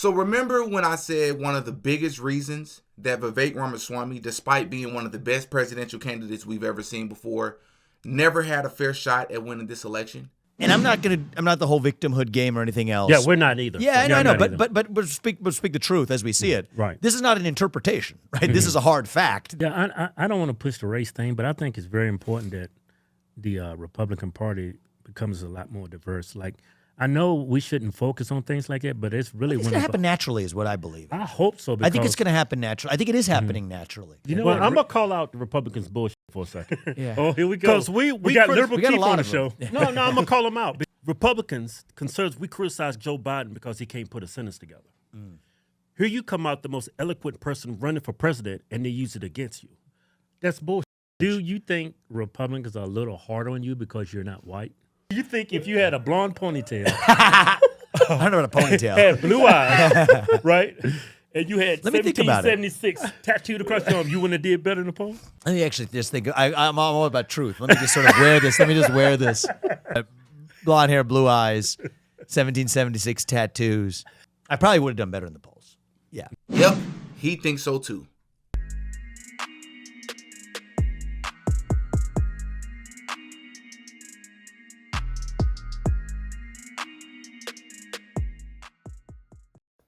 So remember when I said one of the biggest reasons that Vivek Ramaswamy, despite being one of the best presidential candidates we've ever seen before, never had a fair shot at winning this election? And I'm not the whole victimhood game or anything else. Yeah, we're not either. Yeah, I know. But we'll speak the truth as we see it. Right. This is not an interpretation, right? This is a hard fact. Yeah, I don't want to push the race thing, but I think it's very important that the Republican Party becomes a lot more diverse. Like, I know we shouldn't focus on things like that, but it's really It's going to happen naturally is what I believe. I hope so. I think it's going to happen naturally. I think it is happening naturally. You know what? I'm going to call out the Republicans' bullshit for a second. Yeah. Oh, here we go. Because we got liberal got a people lot on the of show. them. No, I'm going to call them out. Republicans, conservatives, we criticize Joe Biden because he can't put a sentence together. Here you come out the most eloquent person running for president, and they use it against you. That's bullshit. Do you think Republicans are a little hard on you because you're not white? You think if you had a blonde ponytail, I don't know what a ponytail. had blue eyes, right? And you had Let me think about it. 1776 tattooed across your arm, you wouldn't have did better in the polls? Let me actually just think. I'm all about truth. Let me just sort of wear this. Let me just wear this. Blonde hair, blue eyes, 1776 tattoos. I probably would have done better in the polls. Yeah. Yep, he thinks so too.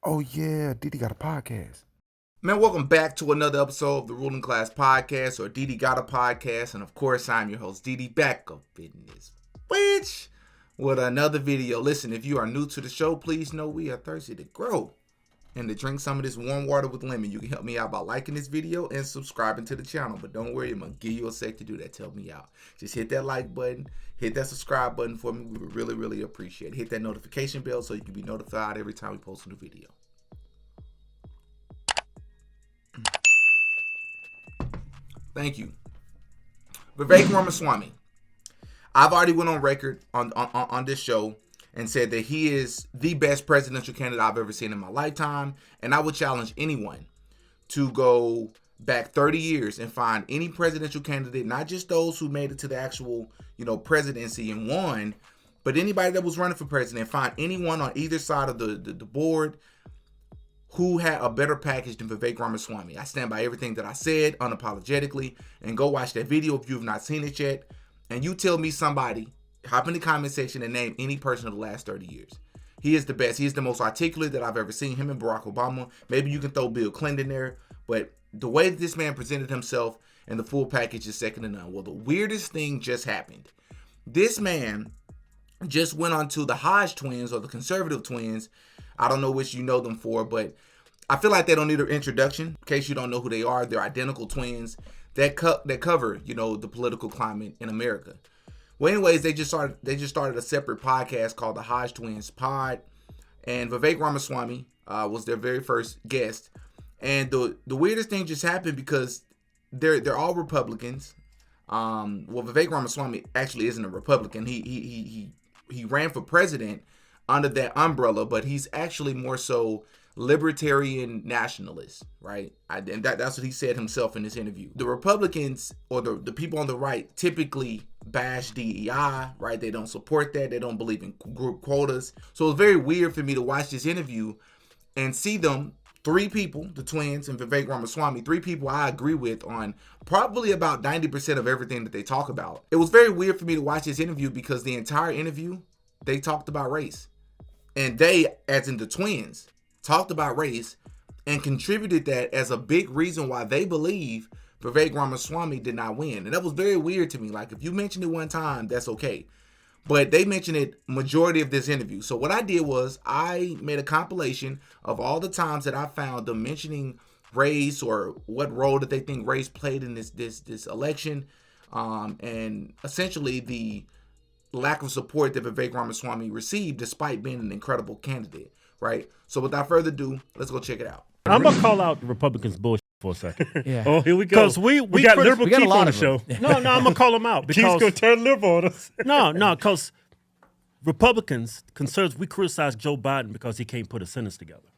Oh, yeah, Didi got a podcast. Man, welcome back to another episode of the Ruling Class Podcast, or Didi Got a Podcast. And of course, I'm your host, Didi, back up in this bitch with another video. Listen, if you are new to the show, please know we are thirsty to grow and to drink some of this warm water with lemon. You can help me out by liking this video and subscribing to the channel. But don't worry, I'm going to give you a sec to do that. Help me out. Just hit that like button. Hit that subscribe button for me. We would really, really appreciate it. Hit that notification bell so you can be notified every time we post a new video. Thank you. Vivek Ramaswamy. I've already went on record on this show and said that he is the best presidential candidate I've ever seen in my lifetime. And I would challenge anyone to go back 30 years and find any presidential candidate, not just those who made it to the actual, presidency and won, but anybody that was running for president. Find anyone on either side of the board who had a better package than Vivek Ramaswamy. I stand by everything that I said unapologetically, and go watch that video if you have not seen it yet. And you tell me somebody, hop in the comment section and name any person of the last 30 years. He is the best. He is the most articulate that I've ever seen. Him and Barack Obama. Maybe you can throw Bill Clinton in there, but the way that this man presented himself and the full package is second to none. Well, the weirdest thing just happened. This man just went on to the Hodge twins, or the conservative twins. I don't know which you know them for, but I feel like they don't need an introduction. In case you don't know who they are, they're identical twins that cover, the political climate in America. Well, anyways, they just started a separate podcast called the Hodge Twins Pod, and Vivek Ramaswamy was their very first guest. And the weirdest thing just happened because they're all Republicans. Vivek Ramaswamy actually isn't a Republican. He ran for president under that umbrella, but he's actually more so libertarian nationalist, right? And that's what he said himself in this interview. The Republicans, or the people on the right, typically bash DEI, right? They don't support that. They don't believe in group quotas. So it's very weird for me to watch this interview and see them, three people, the twins and Vivek Ramaswamy, three people I agree with on probably about 90% of everything that they talk about. It was very weird for me to watch this interview because the entire interview, they talked about race. And they, as in the twins, talked about race and contributed that as a big reason why they believe Vivek Ramaswamy did not win. And that was very weird to me. Like, if you mention it one time, that's okay. But they mentioned it majority of this interview. So what I did was I made a compilation of all the times that I found them mentioning race, or what role that they think race played in this election. And essentially the lack of support that Vivek Ramaswamy received despite being an incredible candidate, right? So without further ado, let's go check it out. I'm going to call out the Republicans' bullshit for a second. Yeah. Oh, here we go. Because we got liberal people on the show. No, I'm going to call them out. Because He's going to turn liberal on us. No, because Republicans, conservatives, we criticize Joe Biden because he can't put a sentence together.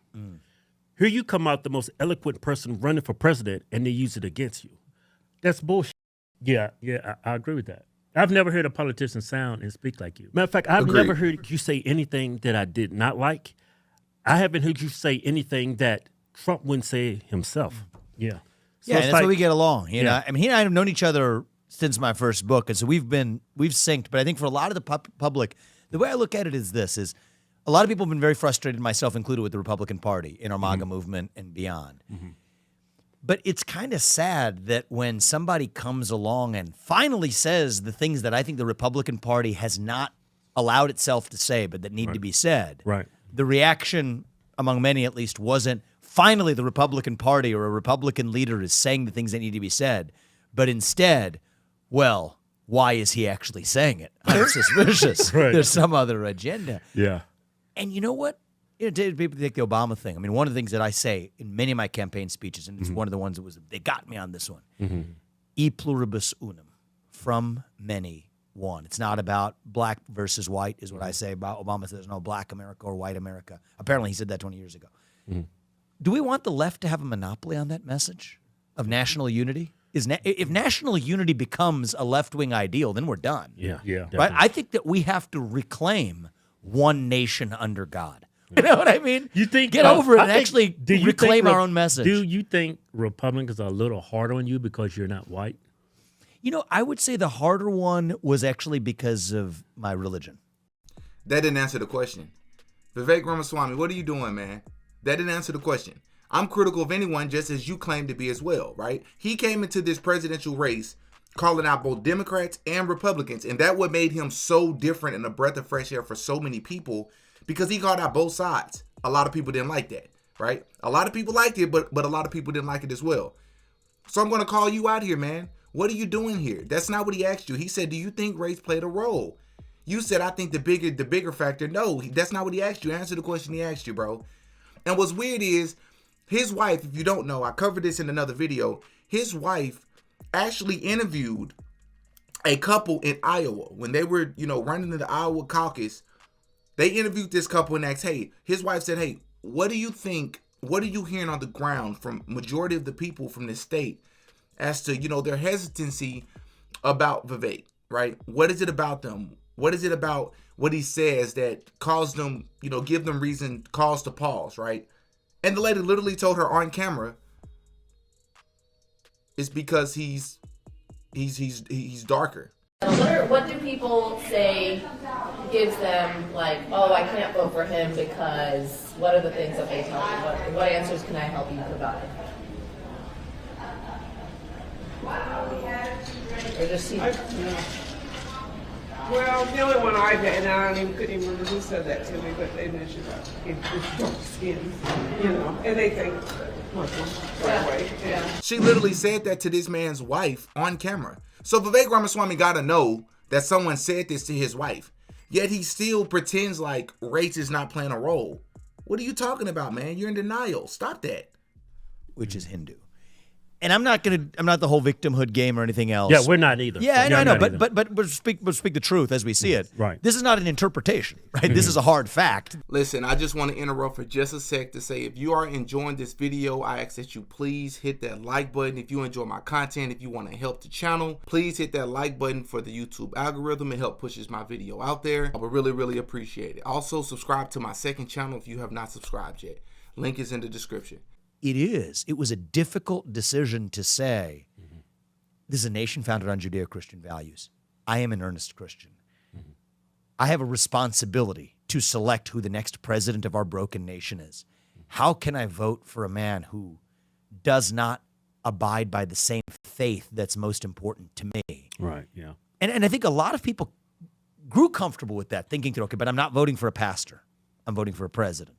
Here you come out the most eloquent person running for president, and they use it against you. That's bullshit. Yeah, I agree with that. I've never heard a politician sound and speak like you. Matter of fact, I've never heard you say anything that I did not like. I haven't heard you say anything that Trump wouldn't say himself. Yeah. So Yeah, it's and that's like- why we get along. You know, Yeah. I mean, he and I have known each other since my first book, and so we've synced. But I think for a lot of the public, the way I look at it is this: is a lot of people have been very frustrated, myself included, with the Republican Party in our MAGA movement and beyond. But it's kind of sad that when somebody comes along and finally says the things that I think the Republican Party has not allowed itself to say, but that need to be said, Right. the reaction, among many at least, wasn't finally the Republican Party or a Republican leader is saying the things that need to be said, but instead, well, why is he actually saying it? I'm suspicious. Right. There's some other agenda. Yeah. And you know what? You know, people take the Obama thing. I mean, one of the things that I say in many of my campaign speeches, and it's one of the ones they got me on this one, e pluribus unum, from many, one. It's not about black versus white, is what I say about Obama. Says there's no black America or white America. Apparently, he said that 20 years ago. Do we want the left to have a monopoly on that message of national unity? If national unity becomes a left-wing ideal, then we're done. Yeah. Yeah. Right? I think that we have to reclaim one nation under God. You know what I mean? You think get over it I and think- actually do you reclaim think our own message? Do you think Republicans are a little hard on you because you're not white? You know, I would say the harder one was actually because of my religion. That didn't answer the question. Vivek Ramaswamy, what are you doing, man? That didn't answer the question. I'm critical of anyone just as you claim to be as well, right? He came into this presidential race calling out both Democrats and Republicans, and that what made him so different and a breath of fresh air for so many people, because he called out both sides. A lot of people didn't like that, right? A lot of people liked it, but a lot of people didn't like it as well. So I'm going to call you out here, man. What are you doing here? That's not what he asked you. He said, do you think race played a role? You said, I think the bigger factor. No, that's not what he asked you. Answer the question he asked you, bro. And what's weird is his wife, if you don't know, I covered this in another video. His wife actually interviewed a couple in Iowa when they were, running in the Iowa caucus. They interviewed this couple and asked, hey, his wife said, hey, what do you think? What are you hearing on the ground from majority of the people from this state as to, their hesitancy about Vivek, right? What is it about them? What is it about what he says that caused them, give them reason, cause to pause, right? And the lady literally told her on camera, it's because he's darker. What do people say gives them like, oh, I can't vote for him because what are the things that they tell you? What answers can I help you provide? Or just Well, the only one I've had, and I couldn't even remember who said that to me, but they mentioned it's dark skin, and they think Muslim that way. Yeah. She literally said that to this man's wife on camera. So Vivek Ramaswamy got to know that someone said this to his wife. Yet he still pretends like race is not playing a role. What are you talking about, man? You're in denial. Stop that. Which is Hindu. And I'm not the whole victimhood game or anything else. Yeah, we're not either. Yeah, I know, not but either. but we'll speak the truth as we see it. Right. This is not an interpretation, right? This is a hard fact. Listen, I just want to interrupt for just a sec to say if you are enjoying this video, I ask that you please hit that like button. If you enjoy my content, if you want to help the channel, please hit that like button for the YouTube algorithm. It helps pushes my video out there. I would really, really appreciate it. Also, subscribe to my second channel if you have not subscribed yet. Link is in the description. It was a difficult decision to say, this is a nation founded on Judeo-Christian values. I am an earnest Christian. I have a responsibility to select who the next president of our broken nation is. How can I vote for a man who does not abide by the same faith that's most important to me? Right, yeah. And I think a lot of people grew comfortable with that, thinking, okay, but I'm not voting for a pastor. I'm voting for a president.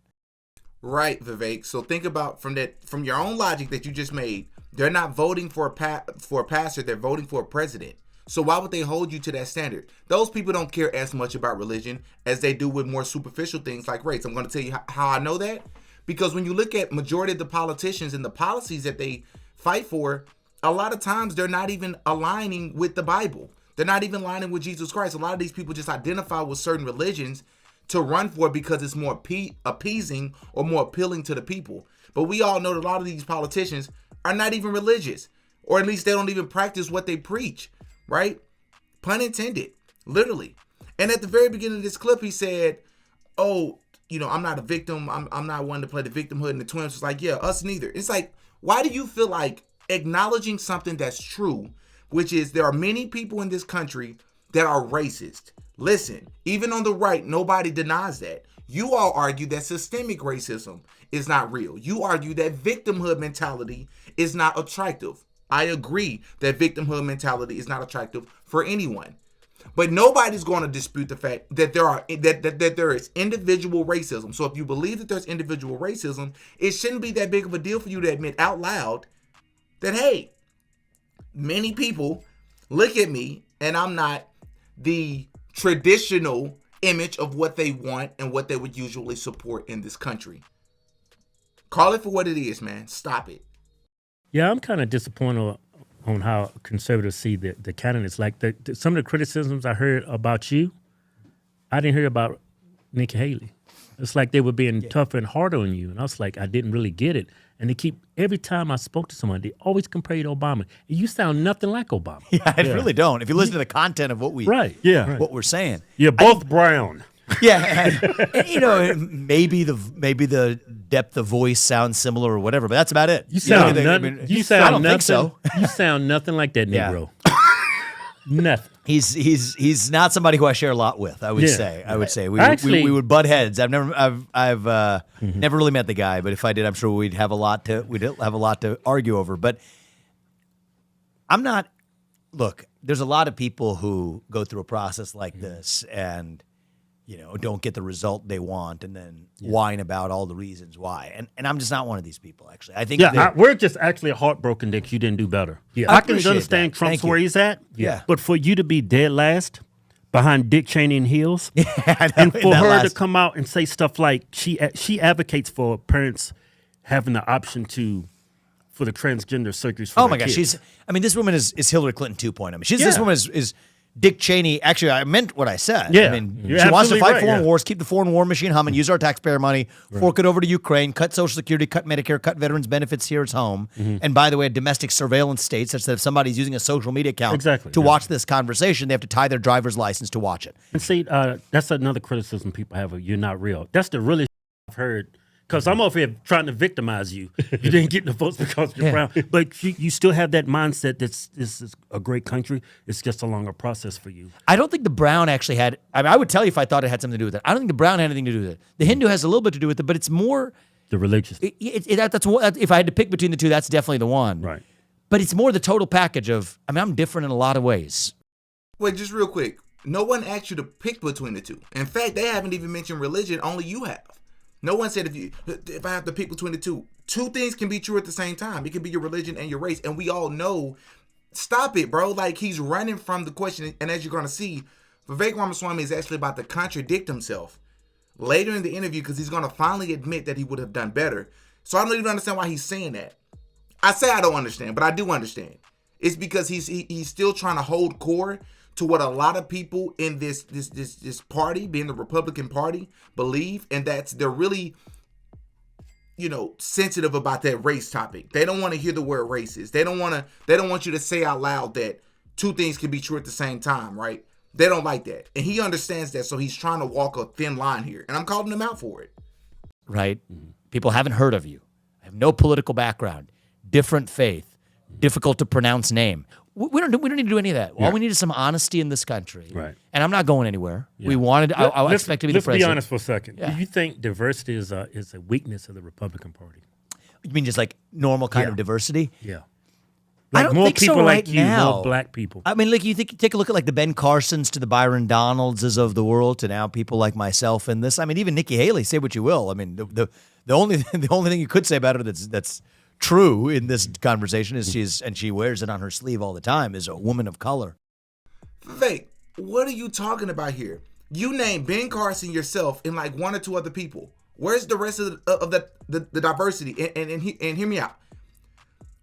Right, Vivek. So think about from your own logic that you just made. They're not voting for a pastor. They're voting for a president. So why would they hold you to that standard? Those people don't care as much about religion as they do with more superficial things like race. I'm going to tell you how I know that. Because when you look at majority of the politicians and the policies that they fight for, a lot of times they're not even aligning with the Bible. They're not even aligning with Jesus Christ. A lot of these people just identify with certain religions to run for because it's more appeasing or more appealing to the people. But we all know that a lot of these politicians are not even religious, or at least they don't even practice what they preach, right? Pun intended, literally. And at the very beginning of this clip, he said, oh, I'm not a victim. I'm not one to play the victimhood. And the twins was like, yeah, us neither. It's like, why do you feel like acknowledging something that's true, which is there are many people in this country that are racist? Listen, even on the right, nobody denies that. You all argue that systemic racism is not real. You argue that victimhood mentality is not attractive. I agree that victimhood mentality is not attractive for anyone. But nobody's going to dispute the fact that there is individual racism. So if you believe that there's individual racism, it shouldn't be that big of a deal for you to admit out loud that, hey, many people look at me and I'm not the traditional image of what they want and what they would usually support in this country. Call it for what it is, man. Stop it. Yeah, I'm kind of disappointed on how conservatives see the candidates. Like some of the criticisms I heard about you, I didn't hear about Nikki Haley. It's like they were being tougher and harder on you. And I was like, I didn't really get it. And every time I spoke to someone, they always compare you to Obama. And you sound nothing like Obama. Yeah, I really don't. If you listen to the content of what what we're saying. You're both brown. Yeah, and, maybe the depth of voice sounds similar or whatever, but that's about it. You sound I don't think so. You sound nothing like that Negro. Nothing. He's not somebody who I share a lot with. I would say we would butt heads. I've never really met the guy, but if I did, I'm sure we'd have a lot to argue over. But I'm not. Look, there's a lot of people who go through a process like this and don't get the result they want and then whine about all the reasons why. And I'm just not one of these people, actually. I think we're just actually heartbroken that you didn't do better. Yeah, I can understand Trump's where he's at. Yeah. But for you to be dead last behind Dick Cheney and Hills, and for her to come out and say stuff like she advocates for parents having the option for the transgender surgeries for my gosh, kids. this woman is Hillary Clinton 2.0. This woman is Dick Cheney. Actually, I meant what I said. Yeah. She wants to fight foreign wars, keep the foreign war machine humming, use our taxpayer money, fork it over to Ukraine, cut Social Security, cut Medicare, cut veterans benefits here at home. And by the way, a domestic surveillance state such that if somebody's using a social media account to watch this conversation, they have to tie their driver's license to watch it. And see, that's another criticism people have of you're not real. That's the really I've heard. Because I'm over here trying to victimize you. You didn't get the votes because you're brown. But you still have that mindset that this is a great country. It's just a longer process for you. I don't think the brown actually had... I would tell you if I thought it had something to do with it. I don't think the brown had anything to do with it. The Hindu has a little bit to do with it, but it's more... The religious. If I had to pick between the two, that's definitely the one. Right. But it's more the total package of... I'm different in a lot of ways. Wait, just real quick. No one asked you to pick between the two. In fact, they haven't even mentioned religion. Only you have. No one said if I have to pick between the two things can be true at the same time. It can be your religion and your race. And we all know, stop it, bro. Like, he's running from the question. And as you're going to see, Vivek Ramaswamy is actually about to contradict himself later in the interview because he's going to finally admit that he would have done better. So I don't even understand why he's saying that. I say I don't understand, but I do understand. It's because he's still trying to hold core to what a lot of people in this party, being the Republican Party, believe, and they're really, sensitive about that race topic. They don't want to hear the word racist. They don't want you to say out loud that two things can be true at the same time, right? They don't like that. And he understands that, so he's trying to walk a thin line here. And I'm calling him out for it. Right? People haven't heard of you. Have no political background, different faith, difficult to pronounce name. We don't need to do any of that. All we need is some honesty in this country. Right. And I'm not going anywhere. Yeah. I expect to be the president. Let's be honest for a second. Yeah. Do you think diversity is a weakness of the Republican Party? You mean just like normal kind of diversity? Yeah. I don't more think people so like right you, now. more black people. Take a look at like the Ben Carsons to the Byron Donaldses of the world to now people like myself and this. Even Nikki Haley, say what you will. The only thing you could say about her that's true in this conversation is she wears it on her sleeve all the time, is a woman of color. Vivek, what are you talking about here? You named Ben Carson yourself and like one or two other people. Where's the rest of the diversity? And hear me out.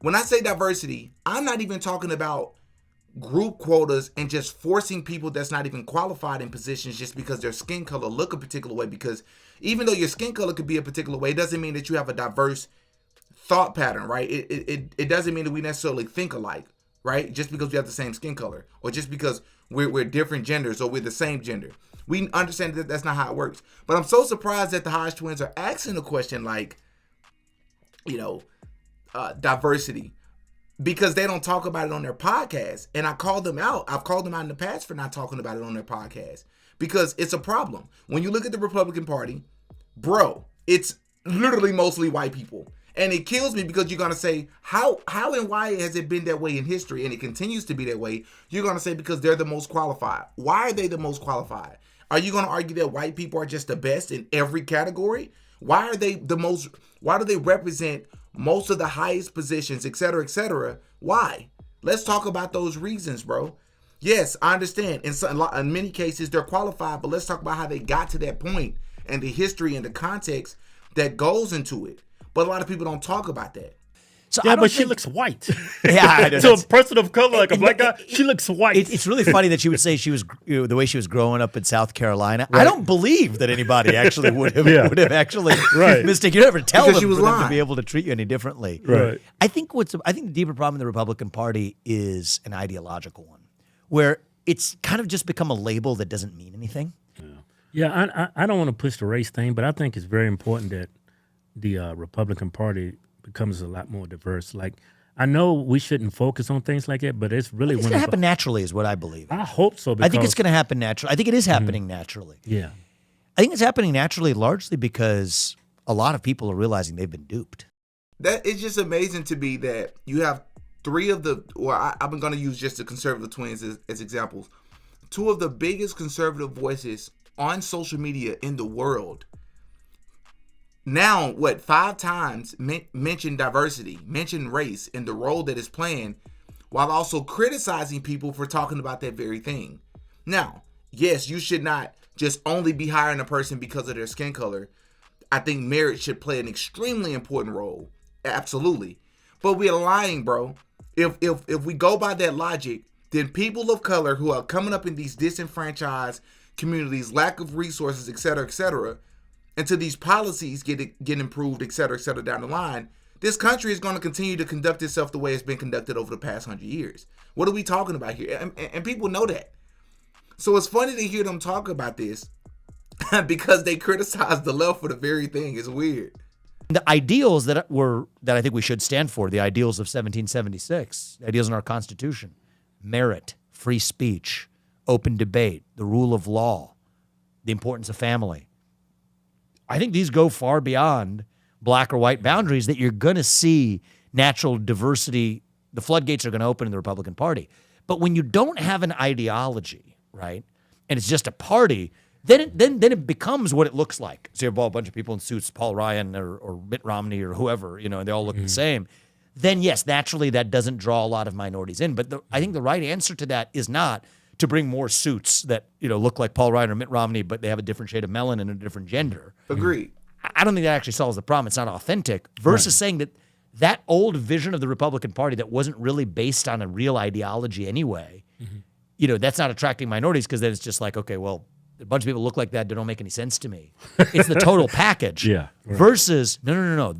When I say diversity, I'm not even talking about group quotas and just forcing people that's not even qualified in positions just because their skin color look a particular way. Because even though your skin color could be a particular way, it doesn't mean that you have a diverse thought pattern, right? It doesn't mean that we necessarily think alike, right? Just because we have the same skin color, or just because we're different genders or we're the same gender. We understand that that's not how it works. But I'm so surprised that the Hodge twins are asking a question like, diversity, because they don't talk about it on their podcast. And I called them out. I've called them out in the past for not talking about it on their podcast because it's a problem. When you look at the Republican Party, bro, it's literally mostly white people. And it kills me because you're going to say, how and why has it been that way in history? And it continues to be that way. You're going to say because they're the most qualified. Why are they the most qualified? Are you going to argue that white people are just the best in every category? Why are they the most, why do they represent most of the highest positions, et cetera, et cetera? Why? Let's talk about those reasons, bro. Yes, I understand. In many cases, they're qualified, but let's talk about how they got to that point and the history and the context that goes into it. But a lot of people don't talk about that. So Yeah, but she looks white. Yeah, I know. To a person of color, like a black guy, she looks white. It's really funny that she would say she was the way she was growing up in South Carolina. Right. I don't believe that anybody actually would have actually mistaken. You never tell because them for them to be able to treat you any differently. Right. I think the deeper problem in the Republican Party is an ideological one, where it's kind of just become a label that doesn't mean anything. Yeah, I don't want to push the race thing, but I think it's very important that the Republican Party becomes a lot more diverse. Like, I know we shouldn't focus on things like that, but it's really It's going to happen naturally is what I believe. I hope so. I think it's going to happen naturally. I think it is happening naturally. Yeah. I think it's happening naturally largely because a lot of people are realizing they've been duped. That it's just amazing to me that you have three of the, I'm going to use just the conservative twins as examples. Two of the biggest conservative voices on social media in the world now, 5 times mention diversity, mention race, and the role that it's playing, while also criticizing people for talking about that very thing. Now, yes, you should not just only be hiring a person because of their skin color. I think merit should play an extremely important role. Absolutely. But we're lying, bro. If we go by that logic, then people of color who are coming up in these disenfranchised communities, lack of resources, et cetera, until these policies get improved, et cetera, down the line, this country is going to continue to conduct itself the way it's been conducted over the past 100 years. What are we talking about here? And people know that. So it's funny to hear them talk about this because they criticize the left for the very thing. It's weird. The ideals that I think we should stand for, the ideals of 1776, the ideals in our Constitution, merit, free speech, open debate, the rule of law, the importance of family. I think these go far beyond black or white boundaries, that you're going to see natural diversity. The floodgates are going to open in the Republican Party. But when you don't have an ideology, right, and it's just a party, then it becomes what it looks like. So you have a bunch of people in suits, Paul Ryan or Mitt Romney or whoever, and they all look the same. Then, yes, naturally that doesn't draw a lot of minorities in. But I think the right answer to that is not to bring more suits that look like Paul Ryan or Mitt Romney, but they have a different shade of melanin and a different gender. Agreed. I don't think that actually solves the problem. It's not authentic. Versus saying that old vision of the Republican Party that wasn't really based on a real ideology anyway, that's not attracting minorities, because then it's just like, okay, well, a bunch of people look like that. They don't make any sense to me. It's the total package. Yeah. Right. Versus, no.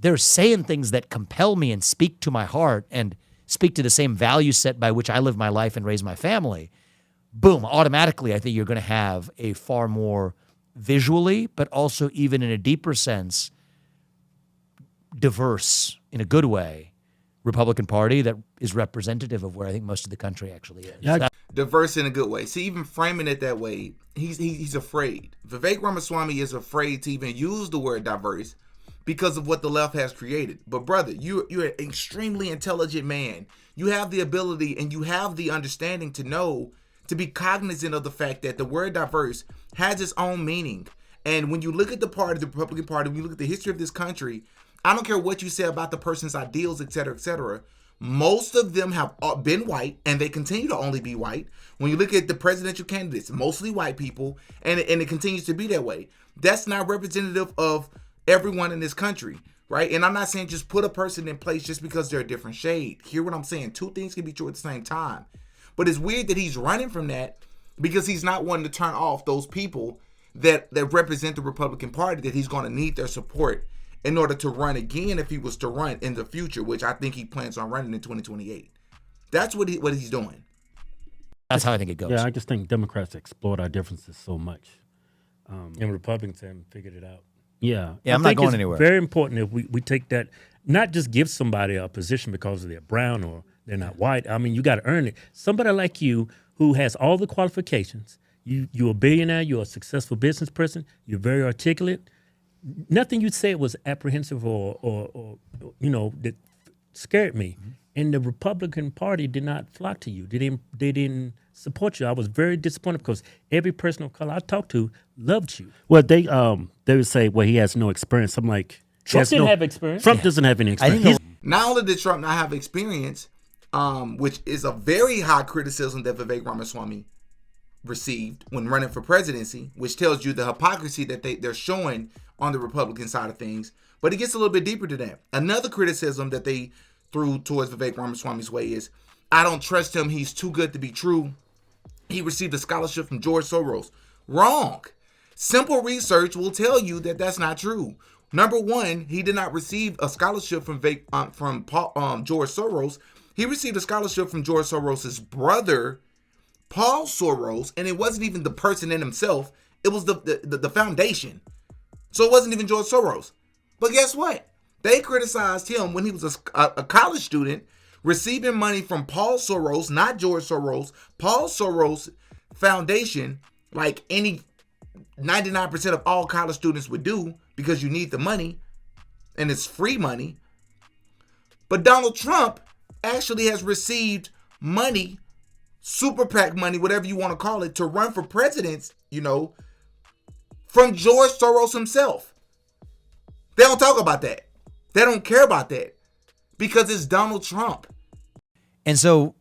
They're saying things that compel me and speak to my heart and speak to the same value set by which I live my life and raise my family. Boom, automatically I think you're going to have a far more visually, but also even in a deeper sense, diverse, in a good way, Republican Party that is representative of where I think most of the country actually is. Yeah. Diverse in a good way. See, even framing it that way, he's afraid. Vivek Ramaswamy is afraid to even use the word diverse because of what the left has created. But brother, you're an extremely intelligent man. You have the ability and you have the understanding to be cognizant of the fact that the word diverse has its own meaning. And when you look at the Republican Party, when you look at the history of this country, I don't care what you say about the person's ideals, et cetera, most of them have been white, and they continue to only be white. When you look at the presidential candidates, mostly white people, and it continues to be that way. That's not representative of everyone in this country, right? And I'm not saying just put a person in place just because they're a different shade. Hear what I'm saying? Two things can be true at the same time. But it's weird that he's running from that because he's not wanting to turn off those people that represent the Republican Party, that he's going to need their support in order to run again if he was to run in the future, which I think he plans on running in 2028. That's what he's doing. That's how I think it goes. Yeah, I just think Democrats exploit our differences so much. And Republicans haven't figured it out. Yeah. Yeah, I'm I not think going it's anywhere. very important if we take that, not just give somebody a position because they're brown or they're not white. I mean, you got to earn it. Somebody like you who has all the qualifications, you're a billionaire, you're a successful business person, you're very articulate. Nothing you said was apprehensive or that scared me. Mm-hmm. And the Republican Party did not flock to you. They didn't support you. I was very disappointed because every person of color I talked to loved you. Well, they would say, well, he has no experience. I'm like, Trump didn't have experience. Trump doesn't have any I experience. think Not only did Trump not have experience, which is a very high criticism that Vivek Ramaswamy received when running for presidency, which tells you the hypocrisy that they're showing on the Republican side of things. But it gets a little bit deeper to that. Another criticism that they threw towards Vivek Ramaswamy's way is, I don't trust him. He's too good to be true. He received a scholarship from George Soros. Wrong. Simple research will tell you that that's not true. Number one, he did not receive a scholarship from George Soros. He received a scholarship from George Soros' brother, Paul Soros, and it wasn't even the person in himself. It was the foundation. So it wasn't even George Soros. But guess what? They criticized him when he was a college student receiving money from Paul Soros, not George Soros, Paul Soros Foundation, like any 99% of all college students would do because you need the money and it's free money. But Donald Trump actually has received money, super PAC money, whatever you want to call it, to run for president, from George Soros himself. They don't talk about that. They don't care about that because it's Donald Trump. And so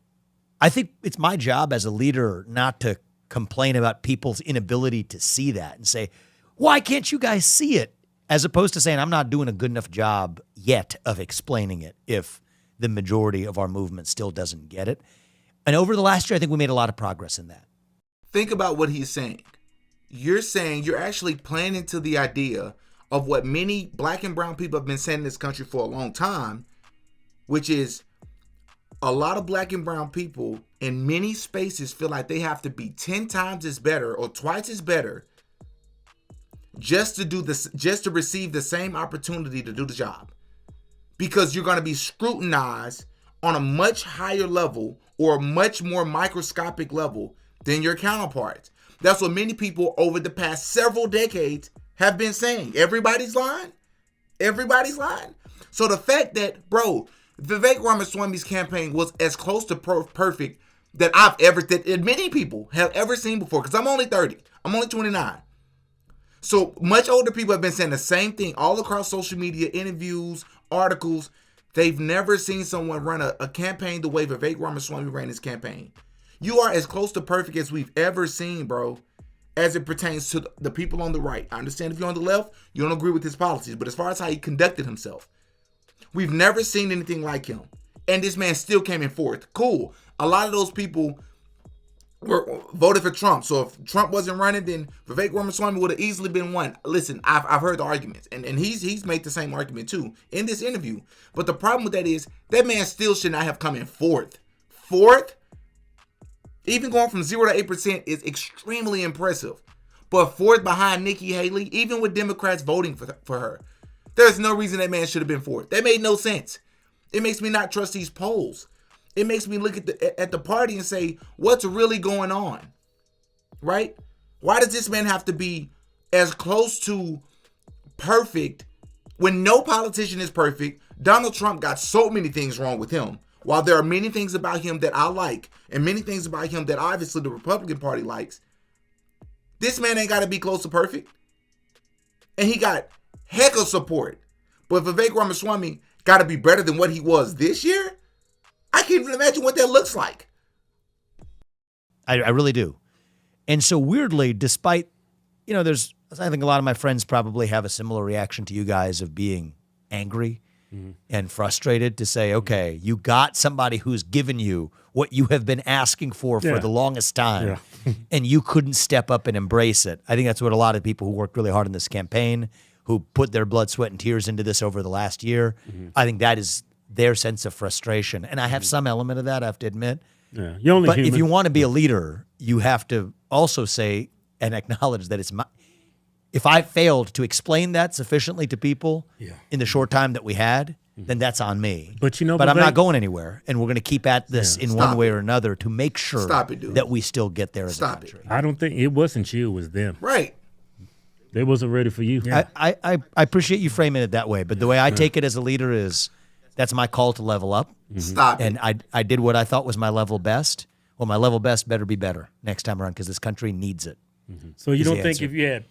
I think it's my job as a leader not to complain about people's inability to see that and say, why can't you guys see it? As opposed to saying, I'm not doing a good enough job yet of explaining it if the majority of our movement still doesn't get it. And over the last year, I think we made a lot of progress in that. Think about what he's saying. You're saying you're actually playing into the idea of what many black and brown people have been saying in this country for a long time, which is a lot of black and brown people in many spaces feel like they have to be 10 times as better or twice as better just to do this, just to receive the same opportunity to do the job. Because you're going to be scrutinized on a much higher level or a much more microscopic level than your counterparts. That's what many people over the past several decades have been saying. Everybody's lying. Everybody's lying. So the fact that, bro, Vivek Ramaswamy's campaign was as close to perfect that many people have ever seen before. Because I'm only 30. I'm only 29. So much older people have been saying the same thing all across social media, interviews, articles. They've never seen someone run a campaign the way Vivek Ramaswamy ran his campaign. You are as close to perfect as we've ever seen, bro, as it pertains to the people on the right. I understand if you're on the left, you don't agree with his policies, but as far as how he conducted himself, we've never seen anything like him. And this man still came in fourth. Cool. A lot of those people voted for Trump. So if Trump wasn't running, then Vivek Ramaswamy would have easily been one. Listen, I've heard the arguments, and he's made the same argument too in this interview. But the problem with that is that man still should not have come in fourth. Fourth? Even going from 0 to 8% is extremely impressive. But fourth behind Nikki Haley, even with Democrats voting for her, there's no reason that man should have been fourth. That made no sense. It makes me not trust these polls. It makes me look at the party and say, what's really going on? Right? Why does this man have to be as close to perfect when no politician is perfect? Donald Trump got so many things wrong with him. While there are many things about him that I like and many things about him that obviously the Republican Party likes, this man ain't got to be close to perfect. And he got heck of support. But Vivek Ramaswamy got to be better than what he was this year? I can't even imagine what that looks like. I really do. And so weirdly, despite, I think a lot of my friends probably have a similar reaction to you guys of being angry and frustrated to say, okay, you got somebody who's given you what you have been asking for the longest time, and you couldn't step up and embrace it. I think that's what a lot of people who worked really hard in this campaign, who put their blood, sweat, and tears into this over the last year, I think that is their sense of frustration. And I have some element of that, I have to admit. Yeah, you're only But human. if you want to be a leader, you have to also say and acknowledge that it's my. If I failed to explain that sufficiently to people in the short time that we had, then that's on me. But you know, but I'm not Vivek- going anywhere, and we're going to keep at this in one way or another to make sure Stop it, dude. that we still get there as a Stop country. I don't think it wasn't you, it was them. Right. They wasn't ready for you. I appreciate you framing it that way, but the way I take it as a leader is that's my call to level up. Stop it. And I did what I thought was my level best. Well, my level best better be better next time around because this country needs it. So you Is don't the think answer. if you had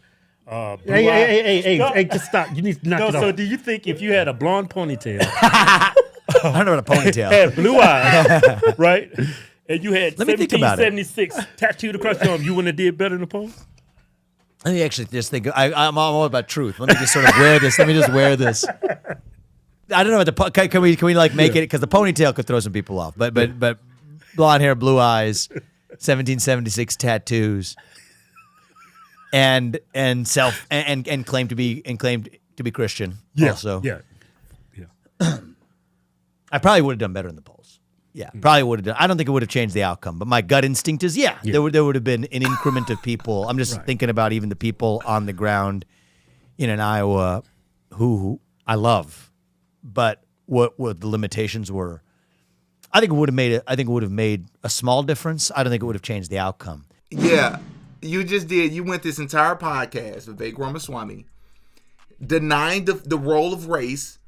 hey, just stop. You need to knock it off. So do you think if you had a blonde ponytail, I don't know what a ponytail. had blue eyes, right? And you had Let me think about it. 1776 tattooed across your arm, you wouldn't have did better in the polls? Let me actually just think. I'm all about truth. Let me just sort of wear this. Let me just wear this. I don't know what can we like make it because the ponytail could throw some people off. But blonde hair, blue eyes, 1776 tattoos, and claim to be Christian. Also, Yeah. I probably would have done better in the polls. Yeah, probably would have done. I don't think it would have changed the outcome, but my gut instinct is, there would have been an increment of people. I'm just thinking about even the people on the ground in Iowa who I love, but what the limitations were. I think it would have made a small difference. I don't think it would have changed the outcome. Yeah, you just did. You went this entire podcast, Vivek Ramaswamy, denying the role of race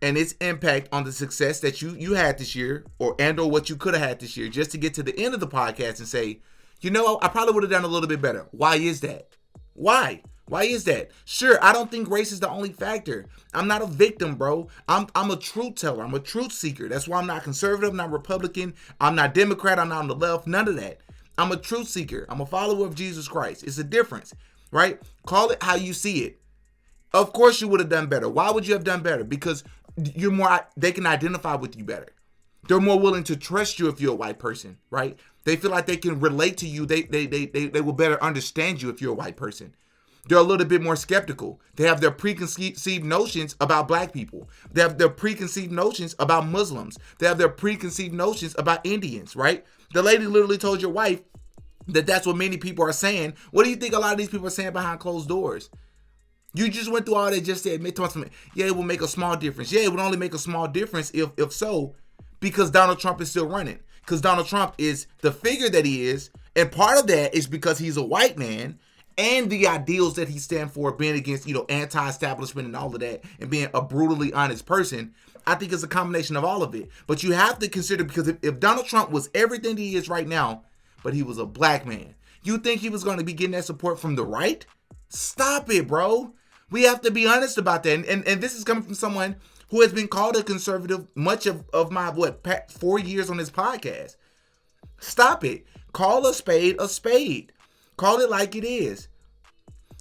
and its impact on the success that you had this year, or what you could have had this year, just to get to the end of the podcast and say, I probably would have done a little bit better. Why is that? Why? Why is that? Sure, I don't think race is the only factor. I'm not a victim, bro. I'm a truth teller. I'm a truth seeker. That's why I'm not conservative, I'm not Republican, I'm not Democrat, I'm not on the left, none of that. I'm a truth seeker. I'm a follower of Jesus Christ. It's a difference, right? Call it how you see it. Of course you would have done better. Why would you have done better? Because they can identify with you better. They're more willing to trust you if you're a white person, right? They feel like they can relate to you. They will better understand you if you're a white person. They're a little bit more skeptical. They have their preconceived notions about black people. They have their preconceived notions about Muslims. They have their preconceived notions about Indians, right? The lady literally told your wife that that's what many people are saying. What do you think a lot of these people are saying behind closed doors? You just went through all that, just said, yeah, it will make a small difference. Yeah, it would only make a small difference if so, because Donald Trump is still running. Because Donald Trump is the figure that he is, and part of that is because he's a white man, and the ideals that he stands for, being against, anti-establishment and all of that, and being a brutally honest person. I think it's a combination of all of it. But you have to consider, because if Donald Trump was everything he is right now, but he was a black man, you think he was going to be getting that support from the right? Stop it, bro. We have to be honest about that. And this is coming from someone who has been called a conservative much of my, 4 years on this podcast. Stop it. Call a spade a spade. Call it like it is.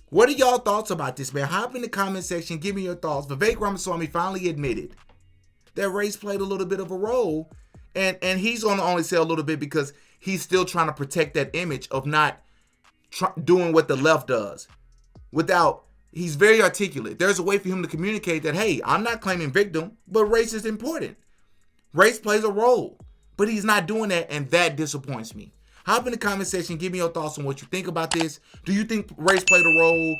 What are y'all thoughts about this, man? Hop in the comment section. Give me your thoughts. Vivek Ramaswamy finally admitted that race played a little bit of a role. And he's going to only say a little bit because he's still trying to protect that image of not doing what the left does. He's very articulate. There's a way for him to communicate that, hey, I'm not claiming victim, but race is important. Race plays a role. But he's not doing that, and that disappoints me. Hop in the comment section. Give me your thoughts on what you think about this. Do you think race played a role?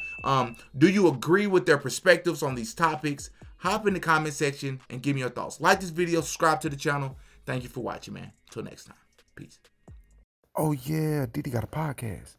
Do you agree with their perspectives on these topics? Hop in the comment section and give me your thoughts. Like this video. Subscribe to the channel. Thank you for watching, man. Until next time. Peace. Oh, yeah, Diddy got a podcast.